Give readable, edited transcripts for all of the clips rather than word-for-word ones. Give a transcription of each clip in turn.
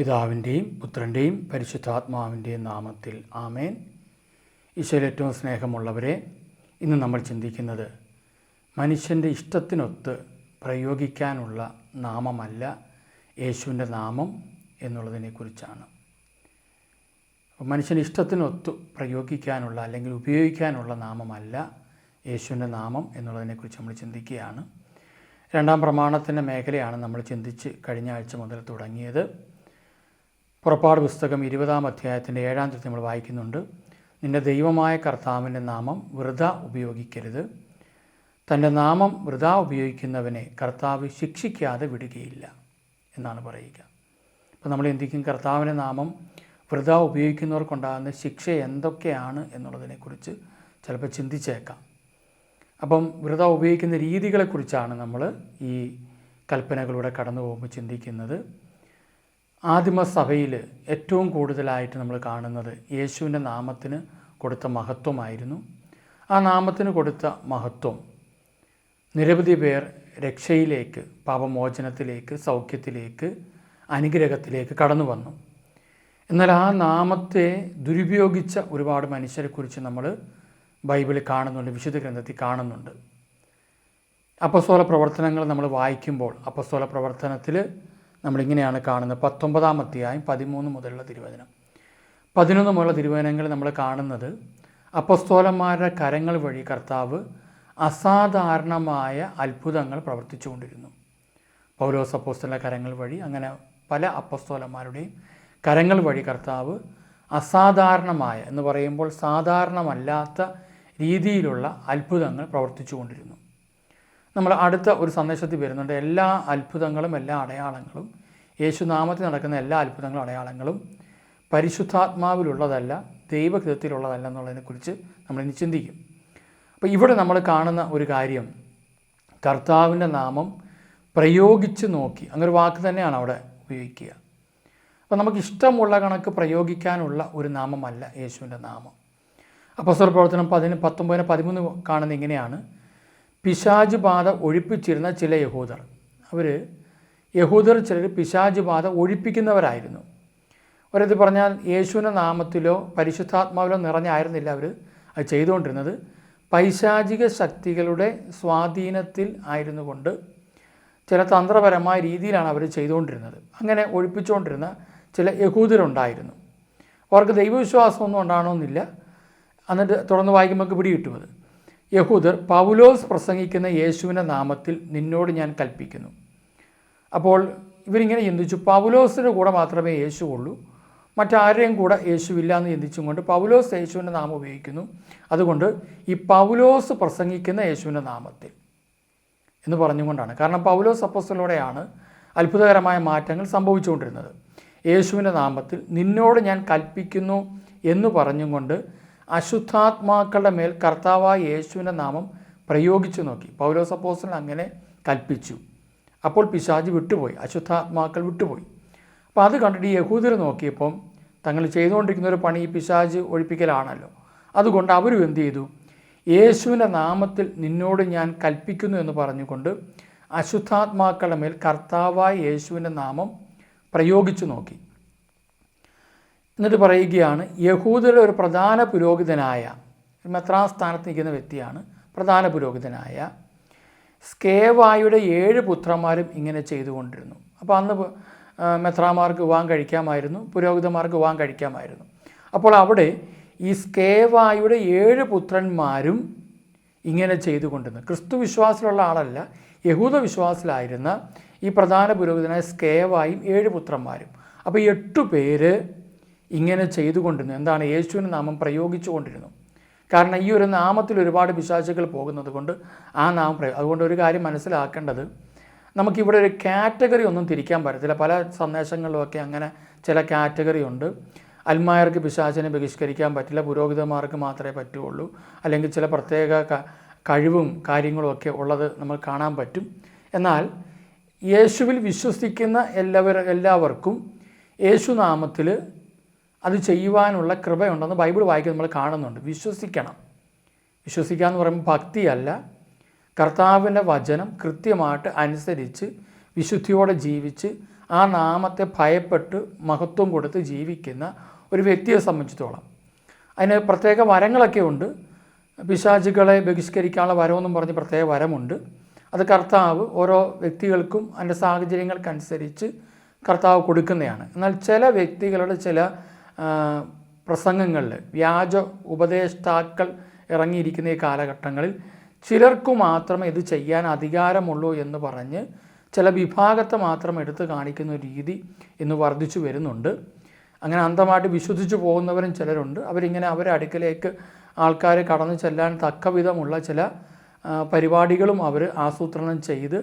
പിതാവിൻ്റെയും പുത്രൻ്റെയും പരിശുദ്ധാത്മാവിൻ്റെയും നാമത്തിൽ ആമേൻ. ഈശോയിൽ ഏറ്റവും സ്നേഹമുള്ളവരെ, ഇന്ന് നമ്മൾ ചിന്തിക്കുന്നത് മനുഷ്യൻ്റെ ഇഷ്ടത്തിനൊത്ത് പ്രയോഗിക്കാനുള്ള നാമമല്ല യേശുവിൻ്റെ നാമം എന്നുള്ളതിനെക്കുറിച്ചാണ്. മനുഷ്യൻ്റെ ഇഷ്ടത്തിനൊത്ത് പ്രയോഗിക്കാനുള്ള അല്ലെങ്കിൽ ഉപയോഗിക്കാനുള്ള നാമമല്ല യേശുവിൻ്റെ നാമം എന്നുള്ളതിനെക്കുറിച്ച് നമ്മൾ ചിന്തിക്കുകയാണ്. രണ്ടാം പ്രമാണത്തിൻ്റെ മേഖലയാണ് നമ്മൾ ചിന്തിച്ച് കഴിഞ്ഞ ആഴ്ച മുതൽ തുടങ്ങിയത്. പുറപ്പാട് പുസ്തകം 20-ാം അധ്യായത്തിൻ്റെ 7-ാം തിരുത്തി നമ്മൾ വായിക്കുന്നുണ്ട്. നിൻ്റെ ദൈവമായ കർത്താവിൻ്റെ നാമം വൃഥാ ഉപയോഗിക്കരുത്. തൻ്റെ നാമം വൃഥാ ഉപയോഗിക്കുന്നവനെ കർത്താവ് ശിക്ഷിക്കാതെ വിടുകയില്ല എന്നാണ് പറയുക. അപ്പോൾ നമ്മൾ ചിന്തിക്കും, കർത്താവിൻ്റെ നാമം വൃഥാ ഉപയോഗിക്കുന്നവർക്കുണ്ടാകുന്ന ശിക്ഷ എന്തൊക്കെയാണ് എന്നുള്ളതിനെക്കുറിച്ച് ചിലപ്പോൾ ചിന്തിച്ചേക്കാം. അപ്പം വൃഥാ ഉപയോഗിക്കുന്ന രീതികളെക്കുറിച്ചാണ് നമ്മൾ ഈ കൽപ്പനകളിലൂടെ കടന്നു പോകുമ്പോൾ ചിന്തിക്കുന്നത്. ആദിമസഭയിൽ ഏറ്റവും കൂടുതലായിട്ട് നമ്മൾ കാണുന്നത് യേശുവിൻ്റെ നാമത്തിന് കൊടുത്ത മഹത്വമായിരുന്നു. ആ നാമത്തിന് കൊടുത്ത മഹത്വം നിരവധി പേർ രക്ഷയിലേക്ക്, പാപമോചനത്തിലേക്ക്, സൗഖ്യത്തിലേക്ക്, അനുഗ്രഹത്തിലേക്ക് കടന്നു വന്നു. എന്നാൽ ആ നാമത്തെ ദുരുപയോഗിച്ച ഒരുപാട് മനുഷ്യരെക്കുറിച്ച് നമ്മൾ ബൈബിളിൽ കാണുന്നുണ്ട്, വിശുദ്ധ ഗ്രന്ഥത്തിൽ കാണുന്നുണ്ട്. അപ്പസ്തോല പ്രവർത്തനങ്ങൾ നമ്മൾ വായിക്കുമ്പോൾ അപ്പസ്തോല പ്രവർത്തനത്തിൽ നമ്മളിങ്ങനെയാണ് കാണുന്നത്. 19-ാം അധ്യായം 13 മുതലുള്ള തിരുവചനം, 11 മുതലുള്ള തിരുവചനങ്ങൾ നമ്മൾ കാണുന്നത് അപ്പസ്തോലന്മാരുടെ കരങ്ങൾ വഴി കർത്താവ് അസാധാരണമായ അത്ഭുതങ്ങൾ പ്രവർത്തിച്ചുകൊണ്ടിരുന്നു. പൗലോസ് അപ്പോസ്തലൻ്റെ കരങ്ങൾ വഴി, അങ്ങനെ പല അപ്പസ്തോലന്മാരുടെയും കരങ്ങൾ വഴി കർത്താവ് അസാധാരണമായ എന്ന് പറയുമ്പോൾ സാധാരണമല്ലാത്ത രീതിയിലുള്ള അത്ഭുതങ്ങൾ പ്രവർത്തിച്ചു കൊണ്ടിരുന്നു. നമ്മൾ അടുത്ത ഒരു സന്ദേശത്തിൽ വരുന്നുണ്ട്. എല്ലാ അത്ഭുതങ്ങളും എല്ലാ അടയാളങ്ങളും, യേശുനാമത്തിൽ നടക്കുന്ന എല്ലാ അത്ഭുതങ്ങളും അടയാളങ്ങളും പരിശുദ്ധാത്മാവിലുള്ളതല്ല, ദൈവഹിതത്തിലുള്ളതല്ല എന്നുള്ളതിനെക്കുറിച്ച് നമ്മളിനി ചിന്തിക്കും. അപ്പോൾ ഇവിടെ നമ്മൾ കാണുന്ന ഒരു കാര്യം, കർത്താവിൻ്റെ നാമം പ്രയോഗിച്ച് നോക്കി, അങ്ങനൊരു വാക്ക് തന്നെയാണ് അവിടെ ഉപയോഗിക്കുക. അപ്പോൾ നമുക്ക് ഇഷ്ടമുള്ള കണക്ക് പ്രയോഗിക്കാനുള്ള ഒരു നാമമല്ല യേശുവിൻ്റെ നാമം. അപ്പോസ്തല പ്രവർത്തനം 19-13 കാണുന്ന ഇങ്ങനെയാണ്. പിശാച് ബാധ ഒഴിപ്പിച്ചിരുന്ന ചില യഹൂദർ ചിലർ പിശാച് ബാധ ഒഴിപ്പിക്കുന്നവരായിരുന്നു. ഒരത് പറഞ്ഞാൽ യേശുവിൻ്റെ നാമത്തിലോ പരിശുദ്ധാത്മാവിലോ നിറഞ്ഞായിരുന്നില്ല അവർ അത് ചെയ്തുകൊണ്ടിരുന്നത്. പൈശാചിക ശക്തികളുടെ സ്വാധീനത്തിൽ ആയിരുന്നു കൊണ്ട് ചില തന്ത്രപരമായ രീതിയിലാണ് അവർ ചെയ്തുകൊണ്ടിരുന്നത്. അങ്ങനെ ഒഴിപ്പിച്ചുകൊണ്ടിരുന്ന ചില യഹൂദരുണ്ടായിരുന്നു. അവർക്ക് ദൈവവിശ്വാസമൊന്നും ഉണ്ടാകണമെന്നില്ല. എന്നിട്ട് തുടർന്ന് വായിക്കുമ്പോൾ പിടി കിട്ടുന്നത്, യഹൂദർ പൗലോസ് പ്രസംഗിക്കുന്ന യേശുവിൻ്റെ നാമത്തിൽ നിന്നോട് ഞാൻ കൽപ്പിക്കുന്നു. അപ്പോൾ ഇവരിങ്ങനെ ചിന്തിച്ചു, പൗലോസിൻ്റെ കൂടെ മാത്രമേ യേശു ഉള്ളൂ, മറ്റാരെയും കൂടെ യേശുവില്ല എന്ന് ചിന്തിച്ചും കൊണ്ട് പൗലോസ് യേശുവിൻ്റെ നാമം ഉപയോഗിക്കുന്നു. അതുകൊണ്ട് ഈ പൗലോസ് പ്രസംഗിക്കുന്ന യേശുവിൻ്റെ നാമത്തിൽ എന്ന് പറഞ്ഞുകൊണ്ടാണ്. കാരണം പൗലോസ് അപ്പോസ്തലനോടെയാണ് അത്ഭുതകരമായ മാറ്റങ്ങൾ സംഭവിച്ചുകൊണ്ടിരുന്നത്. യേശുവിൻ്റെ നാമത്തിൽ നിന്നോട് ഞാൻ കൽപ്പിക്കുന്നു എന്ന് പറഞ്ഞും കൊണ്ട് അശുദ്ധാത്മാക്കളുടെ മേൽ കർത്താവായ യേശുവിൻ്റെ നാമം പ്രയോഗിച്ചു നോക്കി. പൗലോസ് അപ്പോസ്തലൻ അങ്ങനെ കൽപ്പിച്ചു. അപ്പോൾ പിശാച് വിട്ടുപോയി, അശുദ്ധാത്മാക്കൾ വിട്ടുപോയി. അപ്പോൾ അത് കണ്ടിട്ട് ഈ യഹൂദർ നോക്കിയപ്പം തങ്ങൾ ചെയ്തുകൊണ്ടിരിക്കുന്ന ഒരു പണി ഈ പിശാച് ഒഴിപ്പിക്കലാണല്ലോ. അതുകൊണ്ട് അവരും എന്ത് ചെയ്തു, യേശുവിൻ്റെ നാമത്തിൽ നിന്നോട് ഞാൻ കൽപ്പിക്കുന്നു എന്ന് പറഞ്ഞുകൊണ്ട് അശുദ്ധാത്മാക്കളുടെ മേൽ കർത്താവായ യേശുവിൻ്റെ നാമം പ്രയോഗിച്ചു നോക്കി. എന്നിട്ട് പറയുകയാണ്, യഹൂദരുടെ ഒരു പ്രധാന പുരോഹിതനായ, മെത്രാൻ സ്ഥാനത്ത് നിൽക്കുന്ന വ്യക്തിയാണ്, പ്രധാന പുരോഹിതനായ സ്കേവായുടെ 7 പുത്രന്മാരും ഇങ്ങനെ ചെയ്തുകൊണ്ടിരുന്നു. അപ്പോൾ അന്ന് മെത്രാന്മാർക്ക് വിവാഹം കഴിക്കാമായിരുന്നു, പുരോഹിതന്മാർക്ക് വിവാഹം കഴിക്കാമായിരുന്നു. അപ്പോൾ അവിടെ ഈ സ്കേവായുടെ 7 പുത്രന്മാരും ഇങ്ങനെ ചെയ്തുകൊണ്ടിരുന്നു. ക്രിസ്തു വിശ്വാസത്തിലുള്ള ആളല്ല, യഹൂദ വിശ്വാസത്തിലായിരുന്ന ഈ പ്രധാന പുരോഹിതനായ സ്കേവായും 7 പുത്രന്മാരും. അപ്പോൾ 8 പേര് ഇങ്ങനെ ചെയ്തുകൊണ്ടിരുന്നു. എന്താണ്? യേശുവിൻ്റെ നാമം പ്രയോഗിച്ചു കൊണ്ടിരുന്നു. കാരണം ഈ ഒരു നാമത്തിൽ ഒരുപാട് പിശാചുകൾ പോകുന്നത് കൊണ്ട് ആ നാമം അതുകൊണ്ട് ഒരു കാര്യം മനസ്സിലാക്കേണ്ടത്, നമുക്കിവിടെ ഒരു കാറ്റഗറി ഒന്നും തിരിക്കാൻ പറ്റത്തില്ല. പല സന്ദേശങ്ങളിലുമൊക്കെ അങ്ങനെ ചില കാറ്റഗറി ഉണ്ട്. അൽമായർക്ക് പിശാചിനെ ബഹിഷ്കരിക്കാൻ പറ്റില്ല, പുരോഹിതന്മാർക്ക് മാത്രമേ പറ്റുള്ളൂ, അല്ലെങ്കിൽ ചില പ്രത്യേക കഴിവും കാര്യങ്ങളും ഒക്കെ ഉള്ളത് നമ്മൾ കാണാൻ പറ്റും. എന്നാൽ യേശുവിൽ വിശ്വസിക്കുന്ന എല്ലാവർക്കും യേശുനാമത്തിൽ അത് ചെയ്യുവാനുള്ള കൃപയുണ്ടെന്ന് ബൈബിൾ വായിക്കുന്നത് നമ്മൾ കാണുന്നുണ്ട്. വിശ്വസിക്കണം. വിശ്വസിക്കുക എന്ന് പറയുമ്പോൾ ഭക്തിയല്ല, കർത്താവിൻ്റെ വചനം കൃത്യമായിട്ട് അനുസരിച്ച് വിശുദ്ധിയോടെ ജീവിച്ച് ആ നാമത്തെ ഭയപ്പെട്ട് മഹത്വം കൊടുത്ത് ജീവിക്കുന്ന ഒരു വ്യക്തിയെ സംബന്ധിച്ചിടത്തോളം അതിന് പ്രത്യേക വരങ്ങളൊക്കെ ഉണ്ട്. പിശാചുകളെ ബഹിഷ്കരിക്കാനുള്ള വരമെന്നും പറഞ്ഞ് പ്രത്യേക വരമുണ്ട്. അത് കർത്താവ് ഓരോ വ്യക്തികൾക്കും അതിൻ്റെ സാഹചര്യങ്ങൾക്കനുസരിച്ച് കർത്താവ് കൊടുക്കുന്നതാണ്. എന്നാൽ ചില വ്യക്തികളുടെ ചില പ്രസംഗങ്ങളിൽ വ്യാജ ഉപദേഷ്ടാക്കൾ ഇറങ്ങിയിരിക്കുന്ന ഈ കാലഘട്ടങ്ങളിൽ ചിലർക്കു മാത്രമേ ഇത് ചെയ്യാൻ അധികാരമുള്ളൂ എന്ന് പറഞ്ഞ് ചില വിഭാഗത്തെ മാത്രം എടുത്ത് കാണിക്കുന്ന രീതി ഇന്ന് വർദ്ധിച്ചു വരുന്നുണ്ട്. അങ്ങനെ അന്ധമായിട്ട് വിശ്വസിച്ച് പോകുന്നവരും ചിലരുണ്ട്. അവരിങ്ങനെ അവരുടെ അടുക്കലേക്ക് ആൾക്കാർ കടന്നു ചെല്ലാൻ തക്കവിധമുള്ള ചില പരിപാടികളും അവർ ആസൂത്രണം ചെയ്ത്,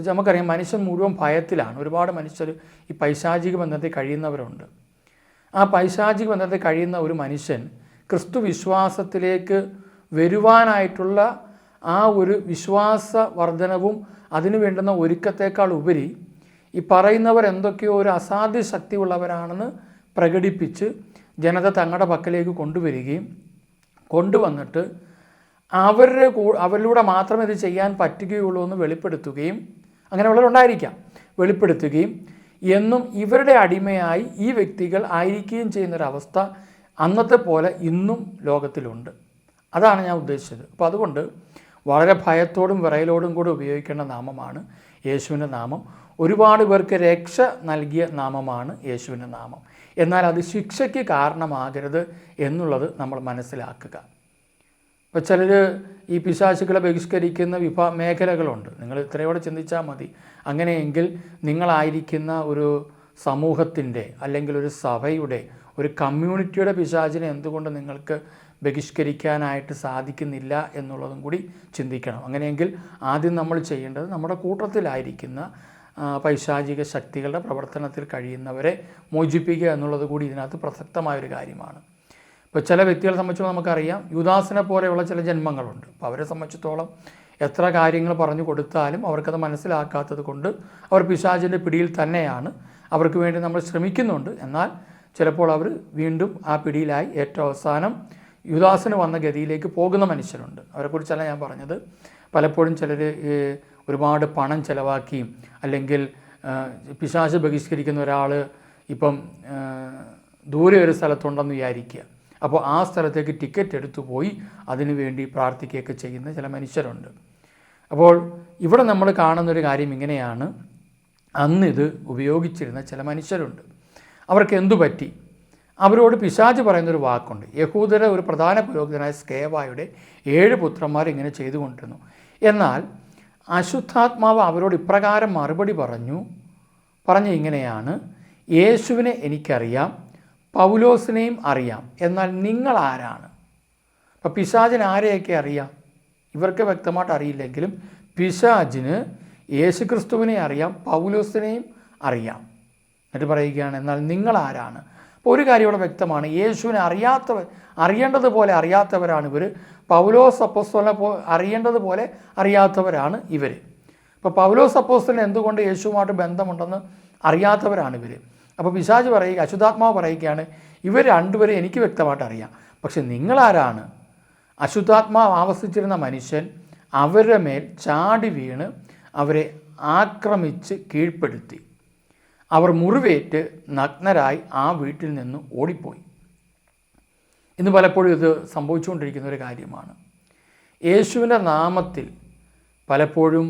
നമുക്കറിയാം മനുഷ്യൻ മുഴുവൻ ഭയത്തിലാണ്. ഒരുപാട് മനുഷ്യർ ഈ പൈശാചിക ബന്ധത്തിൽ കഴിയുന്നവരുണ്ട്. ആ പൈശാചിക ബന്ധത്തിൽ കഴിയുന്ന ഒരു മനുഷ്യൻ ക്രിസ്തു വിശ്വാസത്തിലേക്ക് വരുവാനായിട്ടുള്ള ആ ഒരു വിശ്വാസ വർധനവും അതിനു വേണ്ടുന്ന ഒരുക്കത്തേക്കാൾ ഉപരി ഈ പറയുന്നവർ എന്തൊക്കെയോ ഒരു അസാധ്യ ശക്തിയുള്ളവരാണെന്ന് പ്രകടിപ്പിച്ച് ജനത തങ്ങളുടെ പക്കലേക്ക് കൊണ്ടുവരികയും കൊണ്ടുവന്നിട്ട് അവരിലൂടെ മാത്രമേ ഇത് ചെയ്യാൻ പറ്റുകയുള്ളൂ എന്ന് വെളിപ്പെടുത്തുകയും അങ്ങനെയുള്ളവരുണ്ടായിരിക്കാം, വെളിപ്പെടുത്തുകയും എന്നും ഇവരുടെ അടിമയായി ഈ വ്യക്തികൾ ആയിരിക്കുകയും ചെയ്യുന്നൊരവസ്ഥ അന്നത്തെ പോലെ ഇന്നും ലോകത്തിലുണ്ട്. അതാണ് ഞാൻ ഉദ്ദേശിച്ചത്. അപ്പോൾ അതുകൊണ്ട് വളരെ ഭയത്തോടും വിറയലോടും കൂടി ഉപയോഗിക്കേണ്ട നാമമാണ് യേശുവിൻ്റെ നാമം. ഒരുപാട് പേർക്ക് രക്ഷ നൽകിയ നാമമാണ് യേശുവിൻ്റെ നാമം. എന്നാൽ അത് ശിക്ഷയ്ക്ക് കാരണമാകരുത് എന്നുള്ളത് നമ്മൾ മനസ്സിലാക്കുക. ഇപ്പോൾ ചിലർ ഈ പിശാചുക്കളെ ബഹിഷ്കരിക്കുന്ന മേഖലകളുണ്ട്. നിങ്ങൾ ഇത്രയോടെ ചിന്തിച്ചാൽ മതി. അങ്ങനെയെങ്കിൽ നിങ്ങളായിരിക്കുന്ന ഒരു സമൂഹത്തിൻ്റെ അല്ലെങ്കിൽ ഒരു സഭയുടെ ഒരു കമ്മ്യൂണിറ്റിയുടെ പിശാചിനെ എന്തുകൊണ്ട് നിങ്ങൾക്ക് ബഹിഷ്കരിക്കാനായിട്ട് സാധിക്കുന്നില്ല എന്നുള്ളതും കൂടി ചിന്തിക്കണം. അങ്ങനെയെങ്കിൽ ആദ്യം നമ്മൾ ചെയ്യേണ്ടത് നമ്മുടെ കൂട്ടത്തിലായിരിക്കുന്ന പൈശാചിക ശക്തികളുടെ പ്രവർത്തനത്തിൽ കഴിയുന്നവരെ മോചിപ്പിക്കുക എന്നുള്ളത് കൂടി ഇതിനകത്ത് പ്രസക്തമായൊരു കാര്യമാണ്. ഇപ്പോൾ ചില വ്യക്തികളെ സംബന്ധിച്ചോളം നമുക്കറിയാം, യുദാസിനെ പോലെയുള്ള ചില ജന്മങ്ങളുണ്ട്. അപ്പോൾ അവരെ സംബന്ധിച്ചിടത്തോളം എത്ര കാര്യങ്ങൾ പറഞ്ഞു കൊടുത്താലും അവർക്കത് മനസ്സിലാക്കാത്തത് കൊണ്ട് അവർ പിശാചിൻ്റെ പിടിയിൽ തന്നെയാണ്. അവർക്ക് വേണ്ടി നമ്മൾ ശ്രമിക്കുന്നുണ്ട്. എന്നാൽ ചിലപ്പോൾ അവർ വീണ്ടും ആ പിടിയിലായി ഏറ്റവും അവസാനം യുദാസിന് വന്ന ഗതിയിലേക്ക് പോകുന്ന മനുഷ്യരുണ്ട്. അവരെക്കുറിച്ചല്ല ഞാൻ പറഞ്ഞത്. പലപ്പോഴും ചിലർ ഒരുപാട് പണം ചിലവാക്കിയും അല്ലെങ്കിൽ പിശാച് ബഹിഷ്കരിക്കുന്ന ഒരാൾ ഇപ്പം ദൂരെ ഒരു സ്ഥലത്തുണ്ടെന്ന് വിചാരിക്കുക. അപ്പോൾ ആ സ്ഥലത്തേക്ക് ടിക്കറ്റ് എടുത്തു പോയി അതിനു വേണ്ടി പ്രാർത്ഥിക്കുകയൊക്കെ ചെയ്യുന്ന ചില മനുഷ്യരുണ്ട്. അപ്പോൾ ഇവിടെ നമ്മൾ കാണുന്നൊരു കാര്യം ഇങ്ങനെയാണ്. അന്നിത് ഉപയോഗിച്ചിരുന്ന ചില മനുഷ്യരുണ്ട്. അവർക്ക് എന്തു പറ്റി? അവരോട് പിശാച് പറയുന്നൊരു വാക്കുണ്ട്. യഹൂദരെ ഒരു പ്രധാന പുരോഹിതനായ സ്കേവായുടെ 7 പുത്രന്മാർ ഇങ്ങനെ ചെയ്തുകൊണ്ടിരുന്നു. എന്നാൽ അശുദ്ധാത്മാവ് അവരോട് ഇപ്രകാരം മറുപടി പറഞ്ഞ ഇങ്ങനെയാണ്: യേശുവിനെ എനിക്കറിയാം, പൗലോസിനെയും അറിയാം, എന്നാൽ നിങ്ങൾ ആരാണ്? അപ്പം പിശാചിന് ആരെയൊക്കെ അറിയാം? ഇവർക്ക് വ്യക്തമായിട്ട് അറിയില്ലെങ്കിലും പിശാചിന് യേശുക്രിസ്തുവിനെ അറിയാം, പൗലോസിനെയും അറിയാം. എന്നിട്ട് പറയുകയാണ്, എന്നാൽ നിങ്ങൾ ആരാണ്? അപ്പോൾ ഒരു കാര്യം ഇവിടെ വ്യക്തമാണ്. യേശുവിനെ അറിയേണ്ടതുപോലെ അറിയാത്തവരാണ് ഇവർ. പൗലോസ് അപ്പോസ്തലനെ അറിയേണ്ടതുപോലെ അറിയാത്തവരാണ് ഇവർ. ഇപ്പോൾ പൗലോസ് അപ്പോസ്തലന് എന്തുകൊണ്ട് യേശുവുമായിട്ട് ബന്ധമുണ്ടെന്ന് അറിയാത്തവരാണ് ഇവർ. അപ്പോൾ പിശാച് പറയുക, അശുദ്ധാത്മാവ് പറയുകയാണ്, ഇവർ രണ്ടുപേരെ എനിക്ക് വ്യക്തമായിട്ട് അറിയാം, പക്ഷെ നിങ്ങളാരാണ്? അശുദ്ധാത്മാവ് ആവസിച്ചിരുന്ന മനുഷ്യൻ അവരുടെ മേൽ ചാടി വീണ് അവരെ ആക്രമിച്ച് കീഴ്പ്പെടുത്തി. അവർ മുറിവേറ്റ് നഗ്നരായി ആ വീട്ടിൽ നിന്ന് ഓടിപ്പോയി. ഇന്ന് പലപ്പോഴും ഇത് സംഭവിച്ചുകൊണ്ടിരിക്കുന്ന ഒരു കാര്യമാണ്. യേശുവിൻ്റെ നാമത്തിൽ പലപ്പോഴും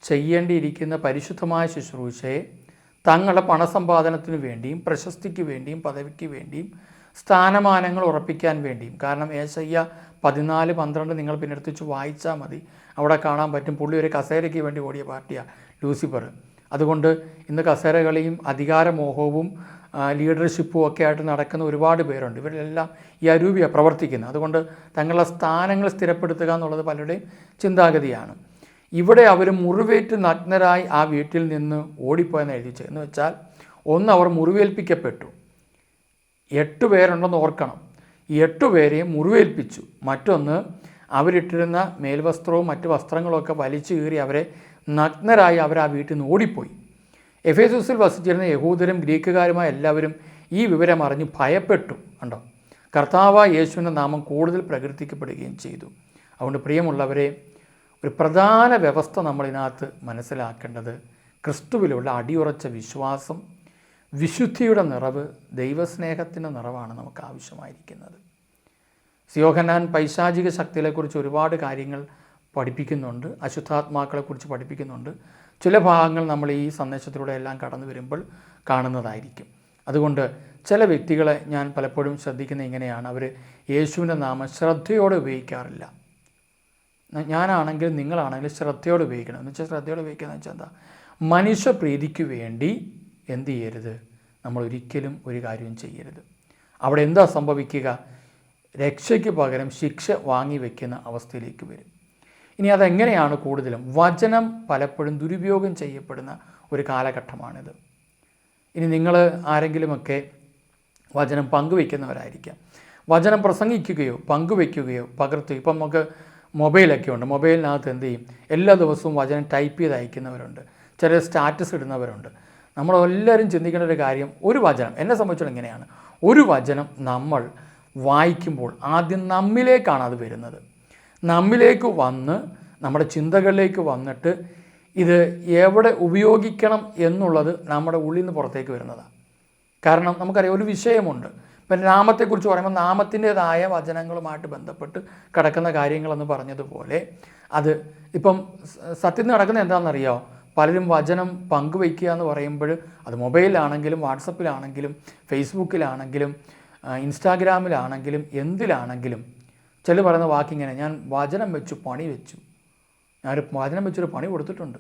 ചെയ്യേണ്ടിയിരിക്കുന്ന പരിശുദ്ധമായ ശുശ്രൂഷയെ തങ്ങളുടെ പണസമ്പാദനത്തിന് വേണ്ടിയും പ്രശസ്തിക്ക് വേണ്ടിയും പദവിക്ക് വേണ്ടിയും സ്ഥാനമാനങ്ങൾ ഉറപ്പിക്കാൻ വേണ്ടിയും, കാരണം യേശയ്യ 14:12 നിങ്ങൾ പിന്നെടുത്തിച്ച് വായിച്ചാൽ മതി, അവിടെ കാണാൻ പറ്റും. പുള്ളി ഒരു കസേരയ്ക്ക് വേണ്ടി ഓടിയ പാർട്ടിയാണ് ലൂസിഫർ. അതുകൊണ്ട് ഇന്ന് കസേരകളിയും അധികാരമോഹവും ലീഡർഷിപ്പും ഒക്കെ ആയിട്ട് നടക്കുന്ന ഒരുപാട് പേരുണ്ട്. ഇവരെല്ലാം ഈ അരൂപിയാണ് പ്രവർത്തിക്കുന്നത്. അതുകൊണ്ട് തങ്ങളുടെ സ്ഥാനങ്ങൾ സ്ഥിരപ്പെടുത്തുക എന്നുള്ളത് പലരുടെയും ചിന്താഗതിയാണ്. ഇവിടെ അവർ മുറിവേറ്റ് നഗ്നരായി ആ വീട്ടിൽ നിന്ന് ഓടിപ്പോയെന്ന് എഴുതിച്ചത്. എന്ന് വെച്ചാൽ ഒന്ന്, അവർ മുറിവേൽപ്പിക്കപ്പെട്ടു. 8 പേരുണ്ടെന്ന് ഓർക്കണം. ഈ 8 പേരെയും മുറിവേൽപ്പിച്ചു. മറ്റൊന്ന്, അവരിട്ടിരുന്ന മേൽവസ്ത്രവും മറ്റ് വസ്ത്രങ്ങളൊക്കെ വലിച്ചു കീറി അവരെ നഗ്നരായി അവർ ആ വീട്ടിൽ നിന്ന് ഓടിപ്പോയി. എഫേസൂസിൽ വസിച്ചിരുന്ന യഹൂദരും ഗ്രീക്കുകാരുമായ എല്ലാവരും ഈ വിവരം അറിഞ്ഞ് ഭയപ്പെട്ടു. കണ്ടോ, കർത്താവായ യേശുവിൻ്റെ നാമം കൂടുതൽ പ്രകീർത്തിക്കപ്പെടുകയും ചെയ്തു. അതുകൊണ്ട് പ്രിയമുള്ളവരെ, ഒരു പ്രധാന വ്യവസ്ഥ നമ്മളിതിനകത്ത് മനസ്സിലാക്കേണ്ടത് ക്രിസ്തുവിലുള്ള അടിയുറച്ച വിശ്വാസം വിശുദ്ധിയുടെ നിറവ്, ദൈവസ്നേഹത്തിൻ്റെ നിറവാണ് നമുക്ക് ആവശ്യമായിരിക്കുന്നത്. യോഹന്നാൻ പൈശാചിക ശക്തികളെക്കുറിച്ച് ഒരുപാട് കാര്യങ്ങൾ പഠിപ്പിക്കുന്നുണ്ട്, അശുദ്ധാത്മാക്കളെക്കുറിച്ച് പഠിപ്പിക്കുന്നുണ്ട്. ചില ഭാഗങ്ങൾ നമ്മൾ ഈ സന്ദേശത്തിലൂടെ എല്ലാം കടന്നു വരുമ്പോൾ കാണുന്നതായിരിക്കും. അതുകൊണ്ട് ചില വ്യക്തികളെ ഞാൻ പലപ്പോഴും ശ്രദ്ധിക്കുന്ന ഇങ്ങനെയാണ്, അവർ യേശുവിൻ്റെ നാമം ശ്രദ്ധയോടെ ഉപയോഗിക്കാറില്ല. ഞാനാണെങ്കിലും നിങ്ങളാണെങ്കിലും ശ്രദ്ധയോടെ ഉപയോഗിക്കണം. എന്ന് വെച്ചാൽ ശ്രദ്ധയോടെ ഉപയോഗിക്കുക എന്ന് വെച്ചാൽ എന്താ, മനുഷ്യപ്രീതിക്ക് വേണ്ടി എന്ത് ചെയ്യരുത്, നമ്മൾ ഒരിക്കലും ഒരു കാര്യവും ചെയ്യരുത്. അവിടെ എന്താ സംഭവിക്കുക, രക്ഷയ്ക്ക് പകരം ശിക്ഷ വാങ്ങി വയ്ക്കുന്ന അവസ്ഥയിലേക്ക് വരും. ഇനി അതെങ്ങനെയാണ്? കൂടുതലും വചനം പലപ്പോഴും ദുരുപയോഗം ചെയ്യപ്പെടുന്ന ഒരു കാലഘട്ടമാണിത്. ഇനി നിങ്ങൾ ആരെങ്കിലുമൊക്കെ വചനം പങ്കുവയ്ക്കുന്നവരായിരിക്കാം, വചനം പ്രസംഗിക്കുകയോ പങ്കുവയ്ക്കുകയോ പകർത്തുകയോ. ഇപ്പം നമുക്ക് മൊബൈലൊക്കെ ഉണ്ട്, മൊബൈലിനകത്ത് എന്ത് ചെയ്യും, എല്ലാ ദിവസവും വചനം ടൈപ്പ് ചെയ്ത് അയക്കുന്നവരുണ്ട്, ചില സ്റ്റാറ്റസ് ഇടുന്നവരുണ്ട്. നമ്മളെല്ലാവരും ചിന്തിക്കേണ്ട ഒരു കാര്യം, ഒരു വചനം, എന്നെ സംബന്ധിച്ചിടത്തോളം ഇങ്ങനെയാണ്, ഒരു വചനം നമ്മൾ വായിക്കുമ്പോൾ ആദ്യം നമ്മിലേക്കാണ് അത് വരുന്നത്. നമ്മിലേക്ക് വന്ന് നമ്മുടെ ചിന്തകളിലേക്ക് വന്നിട്ട് ഇത് എവിടെ ഉപയോഗിക്കണം എന്നുള്ളത് നമ്മുടെ ഉള്ളിൽ നിന്ന് പുറത്തേക്ക് വരുന്നതാണ്. കാരണം നമുക്കറിയാം, ഒരു വിഷയമുണ്ട്. ഇപ്പം നാമത്തെക്കുറിച്ച് പറയുമ്പോൾ നാമത്തിൻ്റേതായ വചനങ്ങളുമായിട്ട് ബന്ധപ്പെട്ട് കിടക്കുന്ന കാര്യങ്ങളെന്ന് പറഞ്ഞതുപോലെ അത് ഇപ്പം സത്യത്തിൽ നടക്കുന്നത് എന്താണെന്നറിയാമോ? പലരും വചനം പങ്കുവയ്ക്കുക എന്ന് പറയുമ്പോൾ അത് മൊബൈലിലാണെങ്കിലും വാട്സപ്പിലാണെങ്കിലും ഫേസ്ബുക്കിലാണെങ്കിലും ഇൻസ്റ്റാഗ്രാമിലാണെങ്കിലും എന്തിലാണെങ്കിലും ചില പറയുന്ന വാക്കിങ്ങനെ, ഞാൻ വചനം വെച്ചു പണി വെച്ചു. ഞാനൊരു വചനം വെച്ചൊരു പണി കൊടുത്തിട്ടുണ്ട്.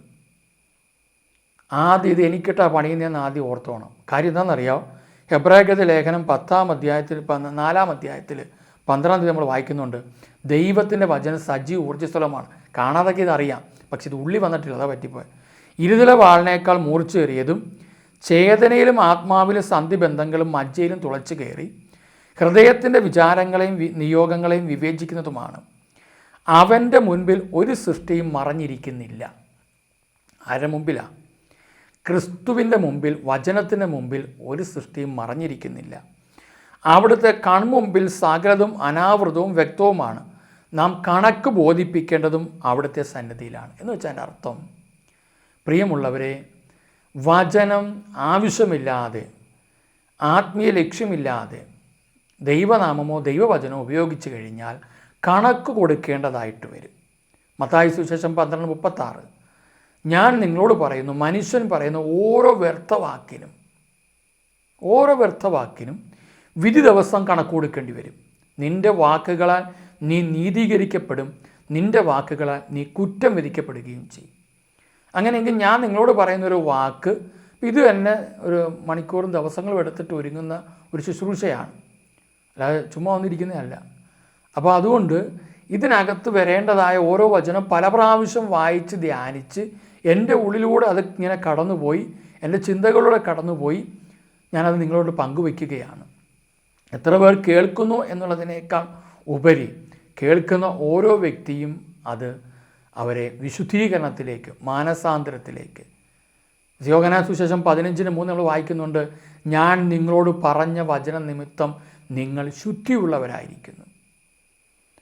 ആദ്യം ഇത് എനിക്കിട്ടാ പണിയിൽ നിന്ന് ആദ്യം ഓർത്തോണം. കാര്യം എന്താണെന്നറിയാമോ? ഹെബ്രായരുടെ ലേഖനം 10-ാം അധ്യായത്തിൽ 4-ാം അധ്യായത്തിൽ 12-ാം തീയതി നമ്മൾ വായിക്കുന്നുണ്ട്, ദൈവത്തിൻ്റെ വചനം സജീവ ഊർജ്ജസ്വലമാണ്. കാണാതൊക്കെ ഇതറിയാം, പക്ഷെ ഇത് ഉള്ളി വന്നിട്ടില്ല, അതാ പറ്റിപ്പോയി. ഇരുതല വാളിനേക്കാൾ മൂർച്ചയേറിയതും ചേതനയിലും ആത്മാവിലും സന്ധിബന്ധങ്ങളും മജ്ജയിലും തുളച്ചു കയറി ഹൃദയത്തിൻ്റെ വിചാരങ്ങളെയും നിയോഗങ്ങളെയും വിവേചിക്കുന്നതുമാണ്. അവൻ്റെ മുൻപിൽ ഒരു സൃഷ്ടിയും മറഞ്ഞിരിക്കുന്നില്ല. ആരുടെ മുമ്പിലാണ്? ക്രിസ്തുവിൻ്റെ മുമ്പിൽ, വചനത്തിൻ്റെ മുമ്പിൽ ഒരു സൃഷ്ടിയും മറഞ്ഞിരിക്കുന്നില്ല. അവിടുത്തെ കൺമുമ്പിൽ സകലതും അനാവൃതവും വ്യക്തവുമാണ്. നാം കണക്ക് ബോധിപ്പിക്കേണ്ടതും അവിടുത്തെ സന്നിധിയിലാണ്. എന്ന് വെച്ചാൽ എൻ്റെ അർത്ഥം, പ്രിയമുള്ളവരെ, വചനം ആവശ്യമില്ലാതെ, ആത്മീയ ലക്ഷ്യമില്ലാതെ ദൈവനാമമോ ദൈവവചനമോ ഉപയോഗിച്ച് കഴിഞ്ഞാൽ കണക്ക് കൊടുക്കേണ്ടതായിട്ട് വരും. മത്തായി സുവിശേഷം 12:36, ഞാൻ നിങ്ങളോട് പറയുന്നു, മനുഷ്യൻ പറയുന്ന ഓരോ വ്യർത്ഥവാക്കിനും വിധി ദിവസം കണക്ക് കൊടുക്കേണ്ടി വരും. നിൻ്റെ വാക്കുകളാൽ നീ നീതീകരിക്കപ്പെടും, നിൻ്റെ വാക്കുകളാൽ നീ കുറ്റം വിധിക്കപ്പെടുകയും ചെയ്യും. അങ്ങനെയെങ്കിൽ ഞാൻ നിങ്ങളോട് പറയുന്നൊരു വാക്ക്, ഇത് തന്നെ ഒരു മണിക്കൂറും ദിവസങ്ങളും എടുത്തിട്ട് ഒരുങ്ങുന്ന ഒരു ശുശ്രൂഷയാണ്, അല്ലാതെ ചുമ്മാ വന്നിരിക്കുന്നതല്ല. അപ്പോൾ അതുകൊണ്ട് ഇതിനകത്ത് വരേണ്ടതായ ഓരോ വചനം പല പ്രാവശ്യം വായിച്ച് ധ്യാനിച്ച് എൻ്റെ ഉള്ളിലൂടെ അത് ഇങ്ങനെ കടന്നുപോയി, എൻ്റെ ചിന്തകളിലൂടെ കടന്നുപോയി ഞാനത് നിങ്ങളോട് പങ്കുവയ്ക്കുകയാണ്. എത്ര പേർ കേൾക്കുന്നു എന്നുള്ളതിനേക്കാൾ ഉപരി കേൾക്കുന്ന ഓരോ വ്യക്തിയും അത് അവരെ വിശുദ്ധീകരണത്തിലേക്ക്, മാനസാന്തരത്തിലേക്ക്. യോഹന്നാൻ സുവിശേഷം 15:3 നമ്മൾ വായിക്കുന്നുണ്ട്, ഞാൻ നിങ്ങളോട് പറഞ്ഞ വചന നിമിത്തം നിങ്ങൾ ശുദ്ധിയുള്ളവരായിരിക്കുന്നു.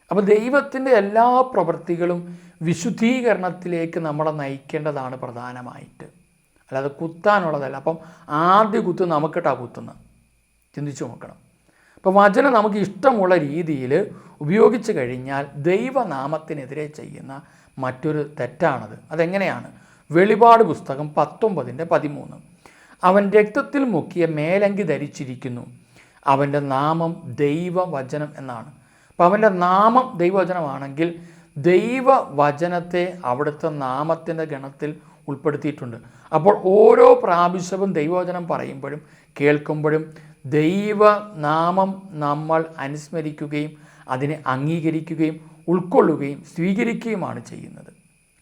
അപ്പോൾ ദൈവത്തിൻ്റെ എല്ലാ പ്രവൃത്തികളും വിശുദ്ധീകരണത്തിലേക്ക് നമ്മളെ നയിക്കേണ്ടതാണ് പ്രധാനമായിട്ട്, അല്ലാതെ കുത്താനുള്ളതല്ല. അപ്പം ആദ്യ കുത്ത് നമുക്കിട്ടാ കുത്തുന്നത്, ചിന്തിച്ചു നോക്കണം. അപ്പോൾ വചനം നമുക്ക് ഇഷ്ടമുള്ള രീതിയിൽ ഉപയോഗിച്ച് കഴിഞ്ഞാൽ ദൈവനാമത്തിനെതിരെ ചെയ്യുന്ന മറ്റൊരു തെറ്റാണത്. അതെങ്ങനെയാണ്? വെളിപാട് പുസ്തകം 19:13, അവൻ രക്തത്തിൽ മുക്കിയ മേലങ്കി ധരിച്ചിരിക്കുന്നു, അവൻ്റെ നാമം ദൈവവചനം എന്നാണ്. അപ്പോൾ അവൻ്റെ നാമം ദൈവവചനമാണെങ്കിൽ ദൈവവചനത്തെ അവിടുത്തെ നാമത്തിൻ്റെ ഗണത്തിൽ ഉൾപ്പെടുത്തിയിട്ടുണ്ട്. അപ്പോൾ ഓരോ പ്രാവശ്യവും ദൈവവചനം പറയുമ്പോഴും കേൾക്കുമ്പോഴും ദൈവനാമം നമ്മൾ അനുസ്മരിക്കുകയും അതിനെ അംഗീകരിക്കുകയും ഉൾക്കൊള്ളുകയും സ്വീകരിക്കുകയുമാണ് ചെയ്യുന്നത്.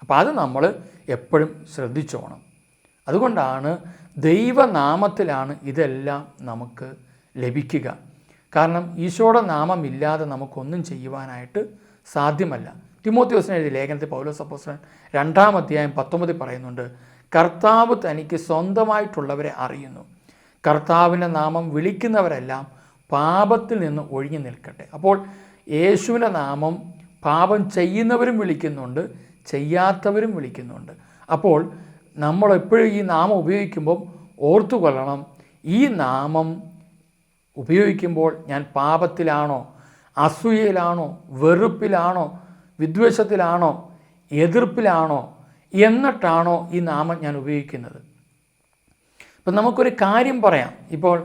അപ്പോൾ അത് നമ്മൾ എപ്പോഴും ശ്രദ്ധിച്ചോണം. അതുകൊണ്ടാണ് ദൈവനാമത്തിലാണ് ഇതെല്ലാം നമുക്ക് ലഭിക്കുക. കാരണം ഈശോയുടെ നാമമില്ലാതെ നമുക്കൊന്നും ചെയ്യുവാനായിട്ട് സാധ്യമല്ല. തിമോത്തിയോസിന് എഴുതിയ ലേഖനത്തിൽ പൗലോസ് അപ്പോസ്തലൻ 2-ാം അധ്യായം 19 പറയുന്നുണ്ട്, കർത്താവ് തനിക്ക് സ്വന്തമായിട്ടുള്ളവരെ അറിയുന്നു, കർത്താവിൻ്റെ നാമം വിളിക്കുന്നവരെല്ലാം പാപത്തിൽ നിന്ന് ഒഴിഞ്ഞു നിൽക്കട്ടെ. അപ്പോൾ യേശുവിൻ്റെ നാമം പാപം ചെയ്യുന്നവരും വിളിക്കുന്നുണ്ട്, ചെയ്യാത്തവരും വിളിക്കുന്നുണ്ട്. അപ്പോൾ നമ്മളെപ്പോഴും ഈ നാമം ഉപയോഗിക്കുമ്പം ഓർത്തുകൊള്ളണം, ഈ നാമം ഉപയോഗിക്കുമ്പോൾ ഞാൻ പാപത്തിലാണോ, അസൂയയിലാണോ, വെറുപ്പിലാണോ, വിദ്വേഷത്തിലാണോ, എതിർപ്പിലാണോ എന്നിട്ടാണോ ഈ നാമം ഞാൻ ഉപയോഗിക്കുന്നത്? ഇപ്പം നമുക്കൊരു കാര്യം പറയാം, ഇപ്പോൾ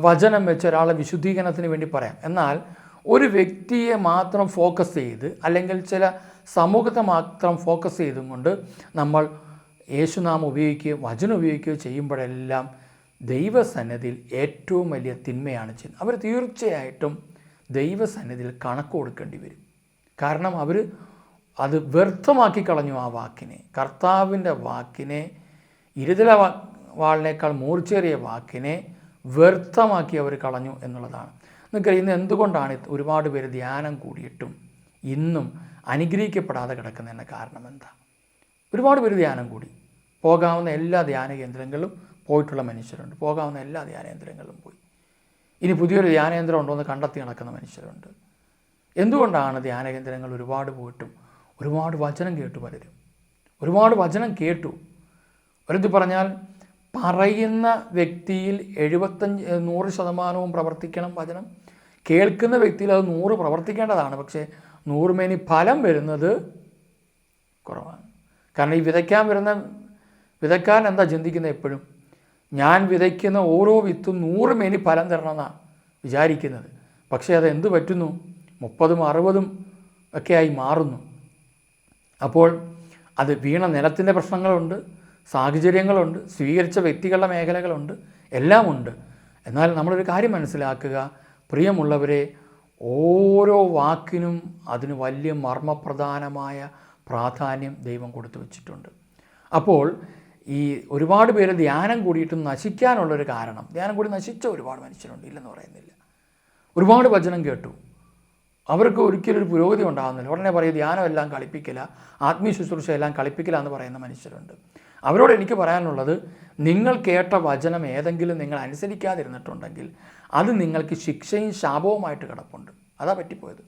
വചനം വെച്ച് ഒരാളെ വിശുദ്ധീകരണത്തിന് വേണ്ടി പറയാം. എന്നാൽ ഒരു വ്യക്തിയെ മാത്രം ഫോക്കസ് ചെയ്ത് അല്ലെങ്കിൽ ചില സമൂഹത്തെ മാത്രം ഫോക്കസ് ചെയ്തും കൊണ്ട് നമ്മൾ യേശുനാമം ഉപയോഗിക്കുകയോ വചനം ഉപയോഗിക്കുകയോ ചെയ്യുമ്പോഴെല്ലാം ദൈവസന്നിധിയിൽ ഏറ്റവും വലിയ തിന്മയാണ് ചെയ്യുന്നത്. അവർ തീർച്ചയായിട്ടും ദൈവസന്നിധിയിൽ കണക്ക് കൊടുക്കേണ്ടി വരും. കാരണം അവർ അത് വ്യർത്ഥമാക്കി കളഞ്ഞു. ആ വാക്കിനെ, കർത്താവിൻ്റെ വാക്കിനെ, ഇരുതല വാളിനേക്കാൾ മൂർച്ചേറിയ വാക്കിനെ വ്യർത്ഥമാക്കി അവർ കളഞ്ഞു എന്നുള്ളതാണ്. നിങ്ങൾക്ക് ഇന്ന് എന്തുകൊണ്ടാണ് ഒരുപാട് പേര് ധ്യാനം കൂടിയിട്ടും ഇന്നും അനുഗ്രഹിക്കപ്പെടാതെ കിടക്കുന്നതിൻ്റെ കാരണം എന്താ? ഒരുപാട് പേര് ധ്യാനം കൂടി, പോകാവുന്ന എല്ലാ ധ്യാന കേന്ദ്രങ്ങളിലും പോയിട്ടുള്ള മനുഷ്യരുണ്ട്, പോകാവുന്ന എല്ലാ ധ്യാന കേന്ദ്രങ്ങളിലും പോയി. ഇനി പുതിയൊരു ധ്യാനകേന്ദ്രം ഉണ്ടോ എന്ന് കണ്ടെത്തി നടക്കുന്ന മനുഷ്യരുണ്ട്. എന്തുകൊണ്ടാണ് ധ്യാന കേന്ദ്രങ്ങൾ ഒരുപാട് പോയിട്ടും ഒരുപാട് വചനം കേട്ടു? പലരും ഒരുപാട് വചനം കേട്ടു. ഒരിത് പറഞ്ഞാൽ പറയുന്ന വ്യക്തിയിൽ 100% പ്രവർത്തിക്കണം വചനം. കേൾക്കുന്ന വ്യക്തിയിൽ അത് 100 പ്രവർത്തിക്കേണ്ടതാണ്. പക്ഷേ 100 മേനി ഫലം വരുന്നത് കുറവാണ്. കാരണം ഈ വിതയ്ക്കാൻ എന്താ ചിന്തിക്കുന്നത്? എപ്പോഴും ഞാൻ വിതയ്ക്കുന്ന ഓരോ വിത്തും 100 മേനി ഫലം തരണമെന്നാണ് വിചാരിക്കുന്നത്. പക്ഷേ അത് എന്ത് പറ്റുന്നു? 30ഉം 60ഉം ഒക്കെ ആയി മാറുന്നു. അപ്പോൾ അത് വീണ നിലത്തിൻ്റെ പ്രശ്നങ്ങളുണ്ട്, സാഹചര്യങ്ങളുണ്ട്, സ്വീകരിച്ച വ്യക്തികളുടെ മേഖലകളുണ്ട്, എല്ലാം ഉണ്ട്. എന്നാൽ നമ്മളൊരു കാര്യം മനസ്സിലാക്കുക, പ്രിയമുള്ളവരെ, ഓരോ വാക്കിനും അതിന് വലിയ മർമ്മപ്രധാനമായ പ്രാധാന്യം ദൈവം കൊടുത്തു വച്ചിട്ടുണ്ട്. അപ്പോൾ ഈ ഒരുപാട് പേര് ധ്യാനം കൂടിയിട്ടും നശിക്കാനുള്ളൊരു കാരണം, ധ്യാനം കൂടി നശിച്ച ഒരുപാട് മനുഷ്യരുണ്ട്, ഇല്ലെന്ന് പറയുന്നില്ല. ഒരുപാട് വചനം കേട്ടു, അവർക്ക് ഒരിക്കലും ഒരു പുരോഗതി ഉണ്ടാകുന്നില്ല. ഉടനെ പറയും ധ്യാനം എല്ലാം കളിപ്പിക്കില്ല, ആത്മീയ ശുശ്രൂഷ എല്ലാം കളിപ്പിക്കില്ല എന്ന് പറയുന്ന മനുഷ്യരുണ്ട്. അവരോട് എനിക്ക് പറയാനുള്ളത്, നിങ്ങൾ കേട്ട വചനം ഏതെങ്കിലും നിങ്ങൾ അനുസരിക്കാതിരുന്നിട്ടുണ്ടെങ്കിൽ അത് നിങ്ങൾക്ക് ശിക്ഷയും ശാപവുമായിട്ട് കിടപ്പുണ്ട്. അതാ പറ്റിപ്പോയത്.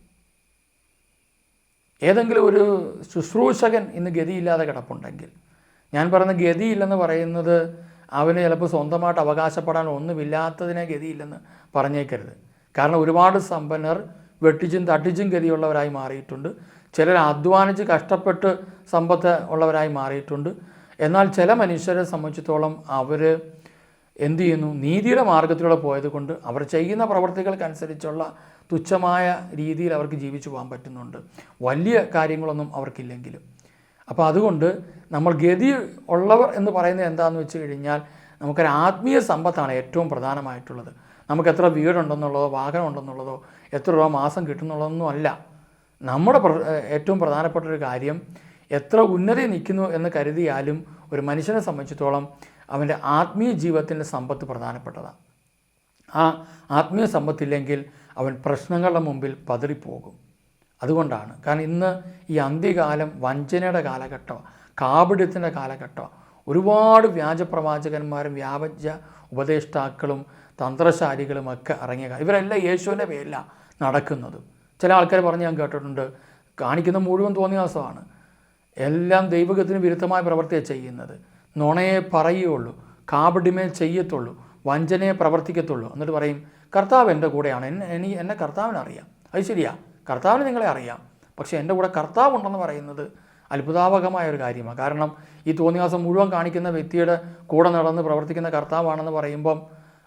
ഏതെങ്കിലും ഒരു ശുശ്രൂഷകൻ ഇന്ന് ഗതിയില്ലാതെ കിടപ്പുണ്ടെങ്കിൽ, ഞാൻ പറയുന്ന ഗതിയില്ലെന്ന് പറയുന്നത് അവന് ചിലപ്പോൾ സ്വന്തമായിട്ട് അവകാശപ്പെടാൻ ഒന്നുമില്ലാത്തതിനെ ഗതിയില്ലെന്ന് പറഞ്ഞേക്കരുത്. കാരണം ഒരുപാട് സമ്പന്നർ വെട്ടിച്ചും തട്ടിച്ചും ഗതിയുള്ളവരായി മാറിയിട്ടുണ്ട്. ചിലർ അധ്വാനിച്ച് കഷ്ടപ്പെട്ട് സമ്പത്ത് ഉള്ളവരായി മാറിയിട്ടുണ്ട്. എന്നാൽ ചില മനുഷ്യരെ സംബന്ധിച്ചിടത്തോളം അവർ എന്തു ചെയ്യുന്നു? നീതിയുടെ മാർഗത്തിലൂടെ പോയത് കൊണ്ട് അവർ ചെയ്യുന്ന പ്രവർത്തികൾക്കനുസരിച്ചുള്ള തുച്ഛമായ രീതിയിൽ അവർക്ക് ജീവിച്ചു പോകാൻ പറ്റുന്നുണ്ട്, വലിയ കാര്യങ്ങളൊന്നും അവർക്കില്ലെങ്കിലും. അപ്പോൾ അതുകൊണ്ട് നമ്മൾ ഗതി ഉള്ളവർ എന്ന് പറയുന്നത് എന്താണെന്ന് വെച്ച് കഴിഞ്ഞാൽ, നമുക്കൊരു ആത്മീയ സമ്പത്താണ് ഏറ്റവും പ്രധാനമായിട്ടുള്ളത്. നമുക്ക് എത്ര വീടുണ്ടെന്നുള്ളതോ വാഹനം ഉണ്ടെന്നുള്ളതോ എത്ര രൂപ മാസം കിട്ടുന്നുള്ളതൊന്നും അല്ല. നമ്മുടെ ഏറ്റവും പ്രധാനപ്പെട്ടൊരു കാര്യം, എത്ര ഉന്നതി നിൽക്കുന്നു എന്ന് കരുതിയാലും ഒരു മനുഷ്യനെ സംബന്ധിച്ചിടത്തോളം അവൻ്റെ ആത്മീയ ജീവിതത്തിൻ്റെ സമ്പത്ത് പ്രധാനപ്പെട്ടതാണ്. ആ ആത്മീയ സമ്പത്തില്ലെങ്കിൽ അവൻ പ്രശ്നങ്ങളുടെ മുമ്പിൽ പതറിപ്പോകും. അതുകൊണ്ടാണ്, കാരണം ഇന്ന് ഈ അന്ത്യകാലം വഞ്ചനയുടെ കാലഘട്ടമാണ്, കാപട്യത്തിൻ്റെ കാലഘട്ടമാണ്. ഒരുപാട് വ്യാജപ്രവാചകന്മാരും വ്യാജ ഉപദേഷ്ടാക്കളും തന്ത്രശാലികളും ഒക്കെ ഇറങ്ങിയ ഇവരെല്ലാം യേശുവിൻ്റെ പേരിലാണ് നടക്കുന്നത്. ചില ആൾക്കാർ പറഞ്ഞ് ഞാൻ കേട്ടിട്ടുണ്ട്, കാണിക്കുന്ന മുഴുവൻ തോന്നിയാസമാണ്, എല്ലാം ദൈവഗത്തിന് വിരുദ്ധമായ പ്രവൃത്തിയാണ് ചെയ്യുന്നത്, നുണയെ പറയുകയുള്ളൂ, കാപട്യമേ ചെയ്യത്തുള്ളൂ, വഞ്ചനയെ പ്രവർത്തിക്കത്തുള്ളൂ. എന്നിട്ട് പറയും കർത്താവ് എൻ്റെ കൂടെയാണ്, എന്നെ കർത്താവിനറിയാം. അത് ശരിയാ, കർത്താവിന് നിങ്ങളെ അറിയാം, പക്ഷേ എൻ്റെ കൂടെ കർത്താവ് ഉണ്ടെന്ന് പറയുന്നത് അത്ഭുതാവഹമായ ഒരു കാര്യമാണ്. കാരണം ഈ തോന്നിയാസം മുഴുവൻ കാണിക്കുന്ന വ്യക്തിയുടെ കൂടെ നടന്ന് പ്രവർത്തിക്കുന്ന കർത്താവാണെന്ന് പറയുമ്പം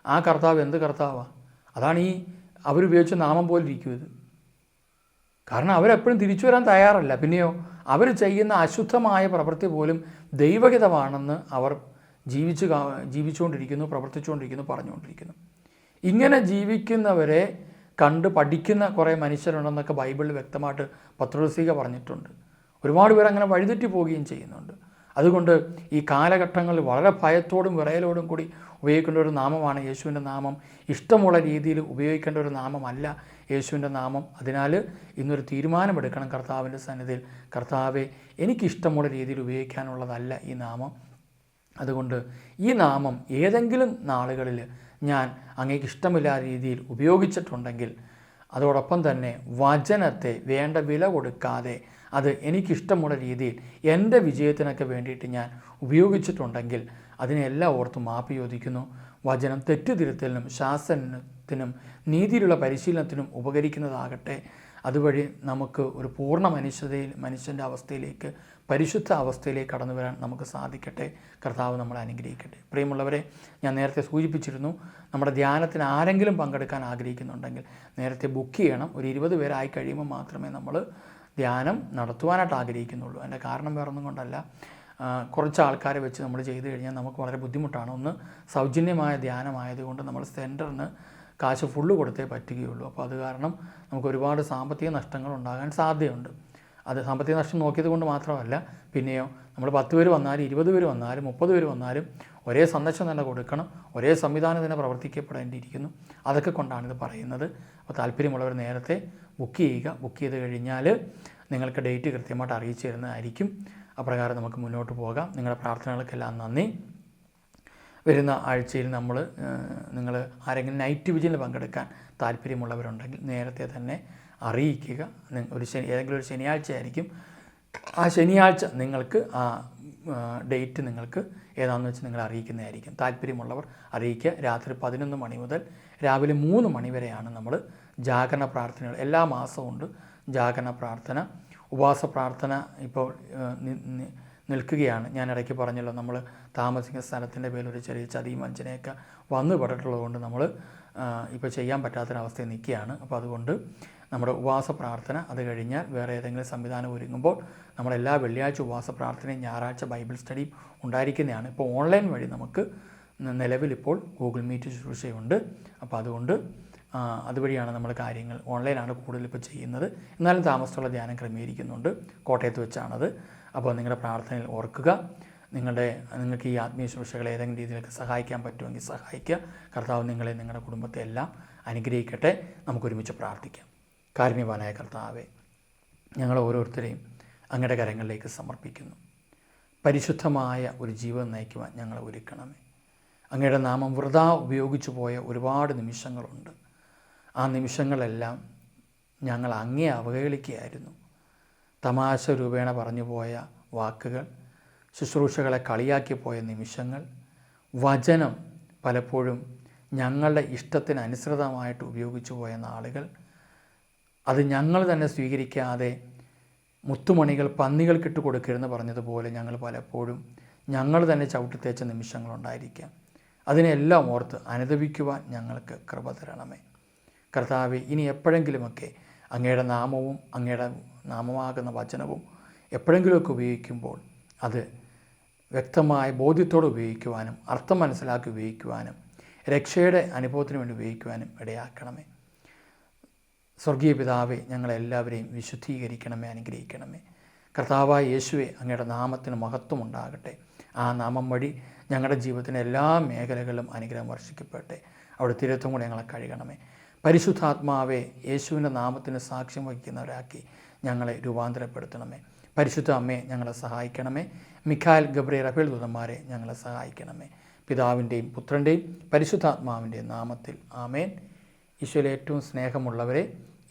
ആ കർത്താവ് എന്ത് കർത്താവാണ്? അതാണ് ഈ അവരുപയോഗിച്ച നാമം പോലെ ഇരിക്കും ഇത്. കാരണം അവരെപ്പോഴും തിരിച്ചു വരാൻ തയ്യാറല്ല. പിന്നെയോ അവർ ചെയ്യുന്ന അശുദ്ധമായ പ്രവൃത്തി പോലും ദൈവഹിതമാണെന്ന് അവർ ജീവിച്ചുകൊണ്ടിരിക്കുന്നു, പ്രവർത്തിച്ചുകൊണ്ടിരിക്കുന്നു, പറഞ്ഞുകൊണ്ടിരിക്കുന്നു. ഇങ്ങനെ ജീവിക്കുന്നവരെ കണ്ട് പഠിക്കുന്ന കുറേ മനുഷ്യരുണ്ടെന്നൊക്കെ ബൈബിളിൽ വ്യക്തമായിട്ട് പത്രോസ്ലീഹ പറഞ്ഞിട്ടുണ്ട്. ഒരുപാട് പേർ അങ്ങനെ വഴിതെറ്റി പോവുകയും ചെയ്യുന്നുണ്ട്. അതുകൊണ്ട് ഈ കാലഘട്ടങ്ങളിൽ വളരെ ഭയത്തോടും വിറയലോടും കൂടി ഉപയോഗിക്കേണ്ട ഒരു നാമമാണ് യേശുവിൻ്റെ നാമം. ഇഷ്ടമുള്ള രീതിയിൽ ഉപയോഗിക്കേണ്ട ഒരു നാമമല്ല യേശുവിൻ്റെ നാമം. അതിനാൽ ഇന്നൊരു തീരുമാനമെടുക്കണം കർത്താവിൻ്റെ സന്നിധിയിൽ, കർത്താവെ എനിക്കിഷ്ടമുള്ള രീതിയിൽ ഉപയോഗിക്കാനുള്ളതല്ല ഈ നാമം. അതുകൊണ്ട് ഈ നാമം ഏതെങ്കിലും നാളുകളിൽ ഞാൻ അങ്ങേക്ക് ഇഷ്ടമില്ലാത്ത രീതിയിൽ ഉപയോഗിച്ചിട്ടുണ്ടെങ്കിൽ, അതോടൊപ്പം തന്നെ വചനത്തെ വേണ്ട വില കൊടുക്കാതെ അത് എനിക്കിഷ്ടമുള്ള രീതിയിൽ എൻ്റെ വിജയത്തിനൊക്കെ വേണ്ടിയിട്ട് ഞാൻ ഉപയോഗിച്ചിട്ടുണ്ടെങ്കിൽ അതിനെല്ലാം ഓർത്ത് മാപ്പ് ചോദിക്കുന്നു. വചനം തെറ്റുതിരുത്തലിനും ശാസനത്തിനും നീതിയിലുള്ള പരിശീലനത്തിനും ഉപകരിക്കുന്നതാകട്ടെ. അതുവഴി നമുക്ക് ഒരു പൂർണ്ണ മനുഷ്യൻ്റെ അവസ്ഥയിലേക്ക്, പരിശുദ്ധ അവസ്ഥയിലേക്ക് കടന്നു വരാൻ നമുക്ക് സാധിക്കട്ടെ. കർത്താവ് നമ്മളെ അനുഗ്രഹിക്കട്ടെ. പ്രിയമുള്ളവരെ, ഞാൻ നേരത്തെ സൂചിപ്പിച്ചിരുന്നു, നമ്മുടെ ധ്യാനത്തിന് ആരെങ്കിലും പങ്കെടുക്കാൻ ആഗ്രഹിക്കുന്നുണ്ടെങ്കിൽ നേരത്തെ ബുക്ക് ചെയ്യണം. ഒരു 20 പേരായി കഴിയുമ്പോൾ മാത്രമേ നമ്മൾ ധ്യാനം നടത്തുവാനായിട്ട് ആഗ്രഹിക്കുന്നുള്ളൂ. അതിൻ്റെ കാരണം വേറൊന്നും കൊണ്ടല്ല, കുറച്ച് ആൾക്കാരെ വെച്ച് നമ്മൾ ചെയ്തു കഴിഞ്ഞാൽ നമുക്ക് വളരെ ബുദ്ധിമുട്ടാണ്. ഒന്ന്, സൗജന്യമായ ധ്യാനമായതുകൊണ്ട് നമ്മൾ സെൻറ്ററിന് കാശ് ഫുള്ള് കൊടുത്തേ പറ്റുകയുള്ളൂ. അപ്പോൾ അത് കാരണം നമുക്ക് ഒരുപാട് സാമ്പത്തിക നഷ്ടങ്ങൾ ഉണ്ടാകാൻ സാധ്യതയുണ്ട്. അത് സാമ്പത്തിക നഷ്ടം നോക്കിയത് കൊണ്ട് മാത്രമല്ല, പിന്നെയോ നമ്മൾ 10 പേര് വന്നാലും 20 പേര് വന്നാലും 30 പേര് വന്നാലും ഒരേ സന്ദേശം തന്നെ കൊടുക്കണം, ഒരേ സംവിധാനം തന്നെ പ്രവർത്തിക്കപ്പെടേണ്ടിയിരിക്കുന്നു. അതൊക്കെ കൊണ്ടാണിത് പറയുന്നത്. അപ്പോൾ താല്പര്യമുള്ളവർ നേരത്തെ ബുക്ക് ചെയ്യുക. ബുക്ക് ചെയ്ത് കഴിഞ്ഞാൽ നിങ്ങൾക്ക് ഡേറ്റ് കൃത്യമായിട്ട് അറിയിച്ചു തരുന്നതായിരിക്കും. അപ്രകാരം നമുക്ക് മുന്നോട്ട് പോകാം. നിങ്ങളുടെ പ്രാർത്ഥനകൾക്കെല്ലാം നന്ദി. വരുന്ന ആഴ്ചയിൽ നിങ്ങൾ ആരെങ്കിലും നൈറ്റ് വിജിലിൽ പങ്കെടുക്കാൻ താല്പര്യമുള്ളവരുണ്ടെങ്കിൽ നേരത്തെ തന്നെ അറിയിക്കുക. ഏതെങ്കിലും ഒരു ശനിയാഴ്ച ആയിരിക്കും. ആ ശനിയാഴ്ച നിങ്ങൾക്ക് ആ ഡേറ്റ് നിങ്ങൾക്ക് ഏതാണെന്ന് വെച്ച് നിങ്ങൾ അറിയിക്കുന്നതായിരിക്കും. താല്പര്യമുള്ളവർ അറിയിക്കുക. രാത്രി 11 മണി മുതൽ രാവിലെ 3 മണി വരെയാണ് നമ്മൾ ജാഗരണ പ്രാർത്ഥനകൾ. എല്ലാ മാസവും ഉണ്ട് ജാഗരണ പ്രാർത്ഥന. ഉപവാസ പ്രാർത്ഥന ഇപ്പോൾ നിൽക്കുകയാണ്. ഞാൻ ഇടയ്ക്ക് പറഞ്ഞല്ലോ, നമ്മൾ താമസിക്കുന്ന സ്ഥലത്തിൻ്റെ പേരിൽ ഒരു ചെറിയ ചതിയും വഞ്ചനയൊക്കെ വന്നു പെട്ടിട്ടുള്ളത് കൊണ്ട് നമ്മൾ ഇപ്പോൾ ചെയ്യാൻ പറ്റാത്തൊരവസ്ഥയിൽ നിൽക്കുകയാണ്. അപ്പോൾ അതുകൊണ്ട് നമ്മുടെ ഉപവാസ പ്രാർത്ഥന അത് കഴിഞ്ഞാൽ വേറെ ഏതെങ്കിലും സംവിധാനം ഒരുങ്ങുമ്പോൾ നമ്മളെല്ലാ വെള്ളിയാഴ്ച ഉപവാസ പ്രാർത്ഥനയും ഞായറാഴ്ച ബൈബിൾ സ്റ്റഡിയും ഉണ്ടായിരിക്കുന്നതാണ്. ഇപ്പോൾ ഓൺലൈൻ വഴി നമുക്ക് നിലവിലിപ്പോൾ ഗൂഗിൾ മീറ്റ് ശുശ്രൂഷയുണ്ട്. അപ്പോൾ അതുകൊണ്ട് അതുവഴിയാണ് നമ്മൾ കാര്യങ്ങൾ, ഓൺലൈനാണ് കൂടുതൽ ഇപ്പോൾ ചെയ്യുന്നത്. എന്നാലും താമസമുള്ള ധ്യാനം ക്രമീകരിക്കുന്നുണ്ട്. കോട്ടയത്ത് വെച്ചാണത്. അപ്പോൾ നിങ്ങളുടെ പ്രാർത്ഥനയിൽ ഓർക്കുക. നിങ്ങൾക്ക് ഈ ആത്മീയ ശുശ്രൂഷകളെ ഏതെങ്കിലും രീതിയിലൊക്കെ സഹായിക്കാൻ പറ്റുമെങ്കിൽ സഹായിക്കുക. കർത്താവ് നിങ്ങളെ, നിങ്ങളുടെ കുടുംബത്തെ എല്ലാം അനുഗ്രഹിക്കട്ടെ. നമുക്കൊരുമിച്ച് പ്രാർത്ഥിക്കാം. കാരുണ്യവാനായ കർത്താവേ, ഞങ്ങൾ ഓരോരുത്തരെയും അങ്ങയുടെ കരങ്ങളിലേക്ക് സമർപ്പിക്കുന്നു. പരിശുദ്ധമായ ഒരു ജീവിതം നയിക്കുവാൻ ഞങ്ങളെ ഒരുക്കണമേ. അങ്ങയുടെ നാമം വൃഥാ ഉപയോഗിച്ചു പോയ ഒരുപാട് നിമിഷങ്ങളുണ്ട്. ആ നിമിഷങ്ങളെല്ലാം ഞങ്ങൾ അങ്ങേ അവഹേളിക്കുകയായിരുന്നു. തമാശ രൂപേണ പറഞ്ഞു പോയ വാക്കുകൾ, ശുശ്രൂഷകളെ കളിയാക്കി പോയ നിമിഷങ്ങൾ, വചനം പലപ്പോഴും ഞങ്ങളുടെ ഇഷ്ടത്തിന് അനുസൃതമായിട്ട് ഉപയോഗിച്ചു പോയ നാളുകൾ, അത് ഞങ്ങൾ തന്നെ സ്വീകരിക്കാതെ മുത്തുമണികൾ പന്നികൾക്കിട്ട് കൊടുക്കരുതെന്ന് പറഞ്ഞതുപോലെ ഞങ്ങൾ പലപ്പോഴും ഞങ്ങൾ തന്നെ ചവിട്ടിത്തേച്ച നിമിഷങ്ങളുണ്ടായിരിക്കാം. അതിനെല്ലാം ഓർത്ത് അനുദപിക്കുവാൻ ഞങ്ങൾക്ക് കൃപ തരണമേ. കർത്താവെ, ഇനി എപ്പോഴെങ്കിലുമൊക്കെ അങ്ങയുടെ നാമവും അങ്ങയുടെ നാമമാകുന്ന വചനവും എപ്പോഴെങ്കിലുമൊക്കെ ഉപയോഗിക്കുമ്പോൾ അത് വ്യക്തമായ ബോധ്യത്തോടെ ഉപയോഗിക്കുവാനും അർത്ഥം മനസ്സിലാക്കി ഉപയോഗിക്കുവാനും രക്ഷയുടെ അനുഭവത്തിന് വേണ്ടി ഉപയോഗിക്കുവാനും ഇടയാക്കണമേ. സ്വർഗീയ പിതാവേ, ഞങ്ങളെല്ലാവരെയും വിശുദ്ധീകരിക്കണമേ, അനുഗ്രഹിക്കണമേ. കർത്താവായ യേശുവേ, അങ്ങയുടെ നാമത്തിന് മഹത്വം ഉണ്ടാകട്ടെ. ആ നാമം വഴി ഞങ്ങളുടെ ജീവിതത്തിൻ്റെ എല്ലാ മേഖലകളിലും അനുഗ്രഹം വർഷിക്കപ്പെടട്ടെ. അവിടെ തിരുത്തും കൂടെ ഞങ്ങളെ കഴുകണമേ. പരിശുദ്ധാത്മാവെ, യേശുവിൻ്റെ നാമത്തിന് സാക്ഷ്യം വഹിക്കുന്നവരാക്കി ഞങ്ങളെ രൂപാന്തരപ്പെടുത്തണമേ. പരിശുദ്ധ അമ്മയെ ഞങ്ങളെ സഹായിക്കണമേ. മിഖായേൽ, ഗബ്രിയേൽ, റഫേൽ ദൂതന്മാരെ ഞങ്ങളെ സഹായിക്കണമേ. പിതാവിൻ്റെയും പുത്രൻ്റെയും പരിശുദ്ധാത്മാവിൻ്റെയും നാമത്തിൽ ആമേൻ. ഈശോയിലെ ഏറ്റവും സ്നേഹമുള്ളവരെ,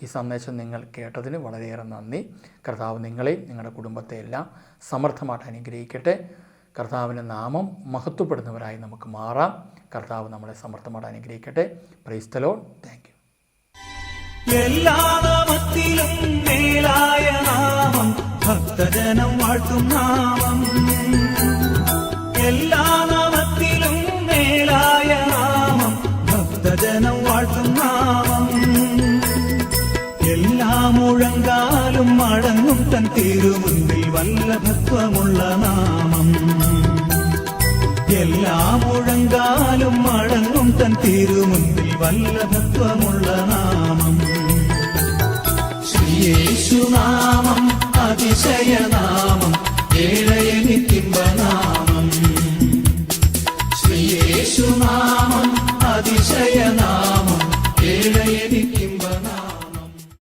ഈ സന്ദേശം നിങ്ങൾ കേട്ടതിന് വളരെയേറെ നന്ദി. കർത്താവ് നിങ്ങളെയും നിങ്ങളുടെ കുടുംബത്തെ എല്ലാം സമർത്ഥമായിട്ട് അനുഗ്രഹിക്കട്ടെ. കർത്താവിൻ്റെ നാമം മഹത്വപ്പെടുന്നവരായി നമുക്ക് മാറാം. കർത്താവ് നമ്മളെ സമർത്ഥമായിട്ട് അനുഗ്രഹിക്കട്ടെ. Praise the Lord. Thank you. എല്ലാ നാമത്തിലും മേലായ നാമം, ഭക്തജനം വാഴ്ത്തും നാമം. എല്ലാ നാമത്തിലും മേലായ നാമം, ഭക്തജനം വാഴ്ത്തും നാമം. എല്ലാ മുഴങ്കാലും മടങ്ങും തൻ തിരുമുൻപിൽ വല്ലഭത്വമുള്ള നാമം. എല്ലാ മുഴങ്കാലും മടങ്ങും തൻ തിരുമുൻപിൽ വല്ലഭത്വമുള്ള നാമം. ശ്രീയേശുനാമം അതിശയനാമം, ഏഴയനിത്തിമ്പ